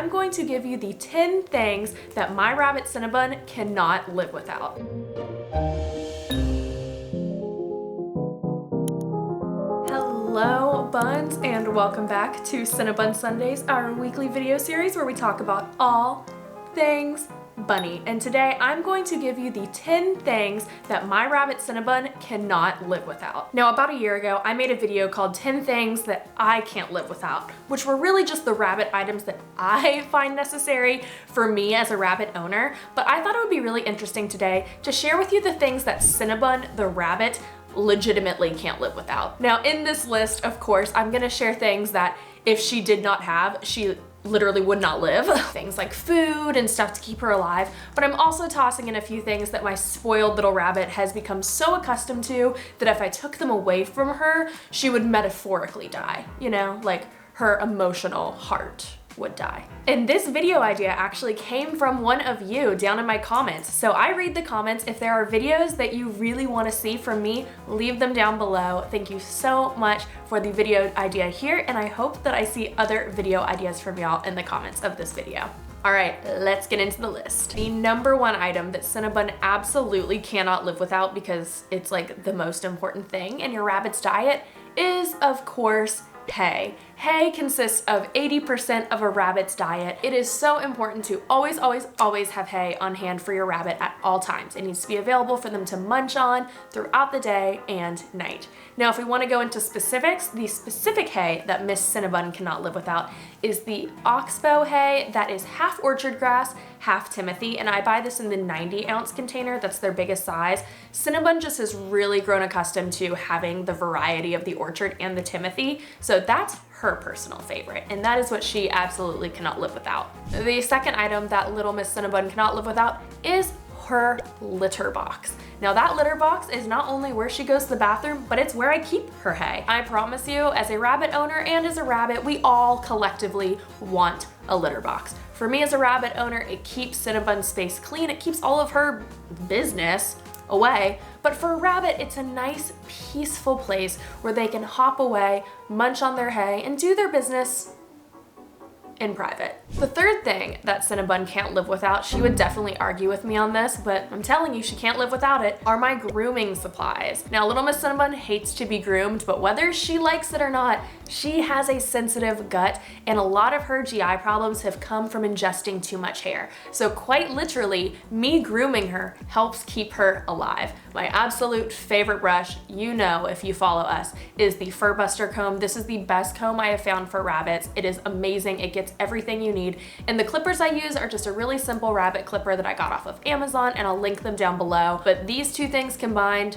I'm going to give you the 10 things that my rabbit Cinnabun cannot live without. Hello Buns, and welcome back to Cinnabun Sundays, our weekly video series where we talk about all things bunny. And today I'm going to give you the 10 things that my rabbit Cinnabun cannot live without. Now, about a year ago, I made a video called 10 things that I can't live without, which were really just the rabbit items that I find necessary for me as a rabbit owner. But I thought it would be really interesting today to share with you the things that Cinnabun the rabbit legitimately can't live without. Now, in this list, of course, I'm gonna share things that if she did not have, she literally would not live. Things like food and stuff to keep her alive, but I'm also tossing in a few things that my spoiled little rabbit has become so accustomed to that if I took them away from her, she would metaphorically die, you know, like her emotional heart would die. And this video idea actually came from one of you down in my comments. So I read the comments. If there are videos that you really want to see from me, leave them down below. Thank you so much for the video idea here, and I hope that I see other video ideas from y'all in the comments of this video. All right, let's get into the list. The number one item that Cinnabun absolutely cannot live without, because it's like the most important thing in your rabbit's diet, is of course hay. Hay consists of 80% of a rabbit's diet. It is so important to always have hay on hand for your rabbit at all times. It needs to be available for them to munch on throughout the day and night. Now, if we want to go into specifics, the specific hay that Miss Cinnabun cannot live without is the oxbow hay that is half orchard grass, half timothy, and I buy this in the 90-ounce container. That's their biggest size. Cinnabun just has really grown accustomed to having the variety of the orchard and the timothy, so that's her personal favorite, and that is what she absolutely cannot live without. The second item that little Miss Cinnabun cannot live without is her litter box. Now, that litter box is not only where she goes to the bathroom, but it's where I keep her hay. I promise you, as a rabbit owner and as a rabbit, we all collectively want a litter box. For me as a rabbit owner, it keeps Cinnabun's space clean, it keeps all of her business away, but for a rabbit, it's a nice, peaceful place where they can hop away, munch on their hay, and do their business in private. The third thing that Cinnabun can't live without, she would definitely argue with me on this, but I'm telling you, she can't live without it, are my grooming supplies. Now, little Miss Cinnabun hates to be groomed, but whether she likes it or not, she has a sensitive gut, and a lot of her GI problems have come from ingesting too much hair. So quite literally, me grooming her helps keep her alive. My absolute favorite brush, you know if you follow us, is the Fur Buster comb. This is the best comb I have found for rabbits. It is amazing. It gets everything you need. And the clippers I use are just a really simple rabbit clipper that I got off of Amazon, and I'll link them down below. But these two things combined,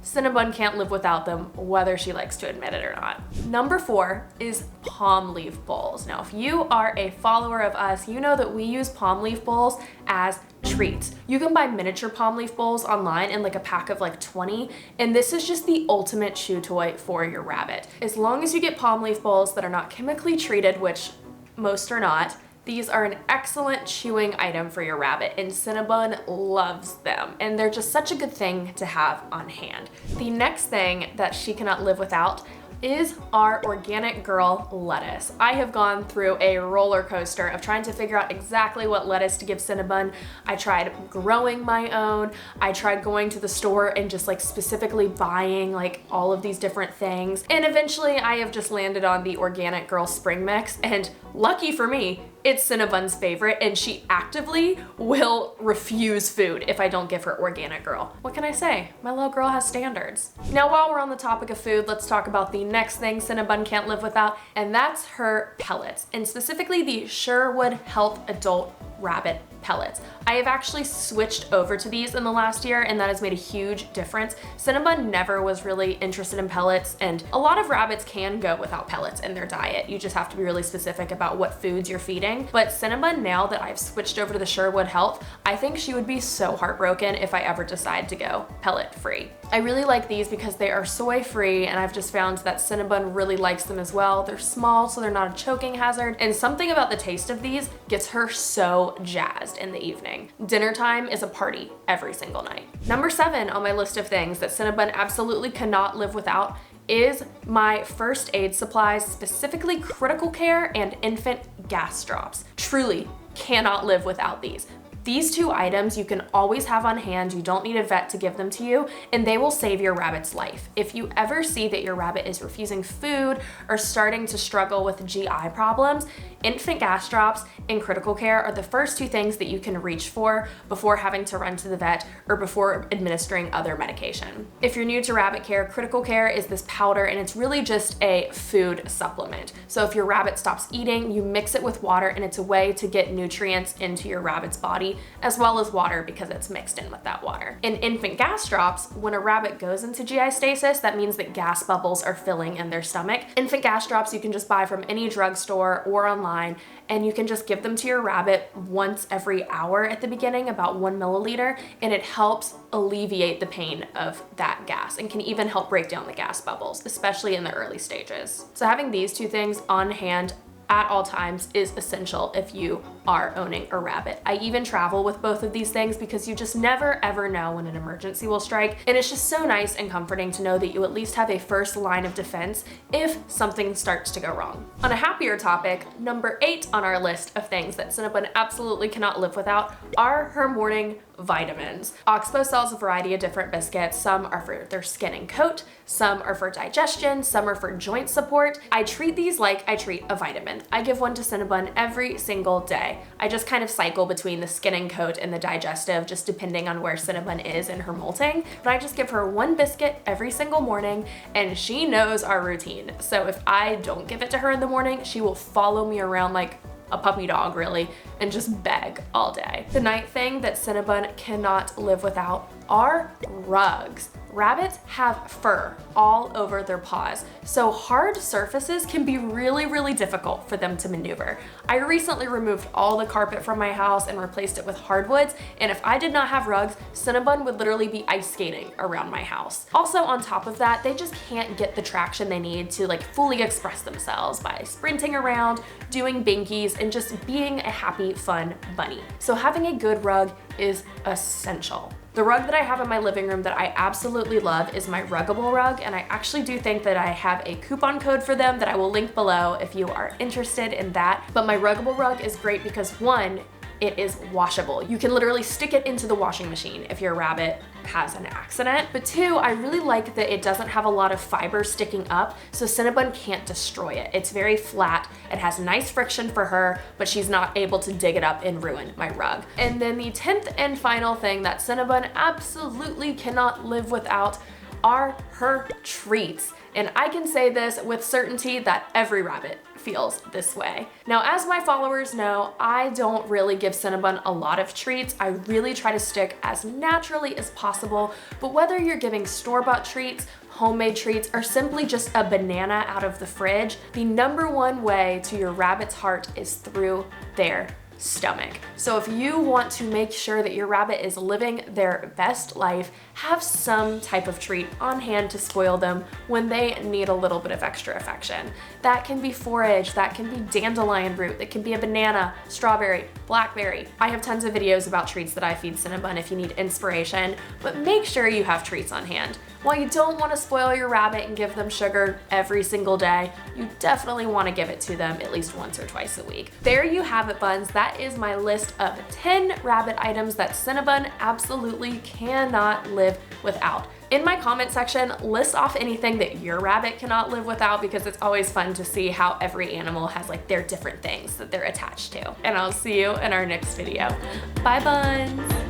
Cinnabun can't live without them, whether she likes to admit it or not. Number 4 is palm leaf bowls. Now, if you are a follower of us, you know that we use palm leaf bowls as treats. You can buy miniature palm leaf bowls online in like a pack of like 20, and this is just the ultimate chew toy for your rabbit. As long as you get palm leaf bowls that are not chemically treated, which most are not, these are an excellent chewing item for your rabbit, and Cinnabun loves them, and they're just such a good thing to have on hand. The next thing that she cannot live without is our organic girl lettuce. I have gone through a roller coaster of trying to figure out exactly what lettuce to give Cinnabun. I tried growing my own. I tried going to the store and just like specifically buying like all of these different things. And eventually I have just landed on the Organic Girl Spring Mix, and lucky for me, it's Cinnabun's favorite, and she actively will refuse food if I don't give her Organic Girl. What can I say? My little girl has standards. Now, while we're on the topic of food, let's talk about the next thing Cinnabun can't live without, and that's her pellets, and specifically the Sherwood Health Adult Rabbit pellets. I have actually switched over to these in the last year, and that has made a huge difference. Cinnabun never was really interested in pellets, and a lot of rabbits can go without pellets in their diet. You just have to be really specific about what foods you're feeding. But Cinnabun, now that I've switched over to the Sherwood Health, I think she would be so heartbroken if I ever decide to go pellet free. I really like these because they are soy free, and I've just found that Cinnabun really likes them as well. They're small, so they're not a choking hazard, and something about the taste of these gets her so jazzed in the evening. Dinner time is a party every single night. Number 7 on my list of things that Cinnabun absolutely cannot live without is my first aid supplies, specifically critical care and infant gas drops. Truly cannot live without these. These two items you can always have on hand. You don't need a vet to give them to you, and they will save your rabbit's life. If you ever see that your rabbit is refusing food or starting to struggle with GI problems, infant gas drops and critical care are the first two things that you can reach for before having to run to the vet or before administering other medication. If you're new to rabbit care, critical care is this powder, and it's really just a food supplement. So if your rabbit stops eating, you mix it with water, and it's a way to get nutrients into your rabbit's body as well as water because it's mixed in with that water. In infant gas drops, when a rabbit goes into GI stasis, that means that gas bubbles are filling in their stomach. Infant gas drops you can just buy from any drugstore or online, and you can just give them to your rabbit once every hour at the beginning, about 1 milliliter, and it helps alleviate the pain of that gas and can even help break down the gas bubbles, especially in the early stages. So having these two things on hand at all times is essential if you are owning a rabbit. I even travel with both of these things because you just never ever know when an emergency will strike, and it's just so nice and comforting to know that you at least have a first line of defense if something starts to go wrong. On a happier topic, number 8 on our list of things that Cinnabun absolutely cannot live without are her morning vitamins. 𝒐𝒏𝒄 sells a variety of different biscuits. Some are for their skin and coat, some are for digestion, some are for joint support. I treat these like I treat a vitamin. I give one to Cinnabun every single day. I just kind of cycle between the skin and coat and the digestive, just depending on where Cinnabun is in her molting. But I just give her one biscuit every single morning, and she knows our routine. So if I don't give it to her in the morning, she will follow me around like a puppy dog, really, and just beg all day. The night thing that Cinnabun cannot live without are rugs. Rabbits have fur all over their paws, so hard surfaces can be really difficult for them to maneuver. I recently removed all the carpet from my house and replaced it with hardwoods, and if I did not have rugs, Cinnabun would literally be ice skating around my house. Also, on top of that, they just can't get the traction they need to like fully express themselves by sprinting around, doing binkies, and just being a happy, fun bunny. So having a good rug is essential. The rug that I have in my living room that I absolutely love is my Ruggable rug, and I actually do think that I have a coupon code for them that I will link below if you are interested in that. But my Ruggable rug is great because one, it is washable. You can literally stick it into the washing machine if your rabbit has an accident. But two, I really like that it doesn't have a lot of fiber sticking up, so Cinnabun can't destroy it. It's very flat, it has nice friction for her, but she's not able to dig it up and ruin my rug. And then the 10th and final thing that Cinnabun absolutely cannot live without are her treats. And I can say this with certainty that every rabbit feels this way. Now, as my followers know, I don't really give Cinnabun a lot of treats. I really try to stick as naturally as possible, but whether you're giving store-bought treats, homemade treats, or simply just a banana out of the fridge, the #1 way to your rabbit's heart is through their stomach. So if you want to make sure that your rabbit is living their best life, have some type of treat on hand to spoil them when they need a little bit of extra affection. That can be forage, that can be dandelion root, that can be a banana, strawberry, blackberry. I have tons of videos about treats that I feed Cinnabun if you need inspiration, but make sure you have treats on hand. While you don't want to spoil your rabbit and give them sugar every single day, you definitely want to give it to them at least once or twice a week. There you have it, Buns. That is my list of 10 rabbit items that Cinnabun absolutely cannot live without. In my comment section, list off anything that your rabbit cannot live without, because it's always fun to see how every animal has like their different things that they're attached to. And I'll see you in our next video. Bye, Buns.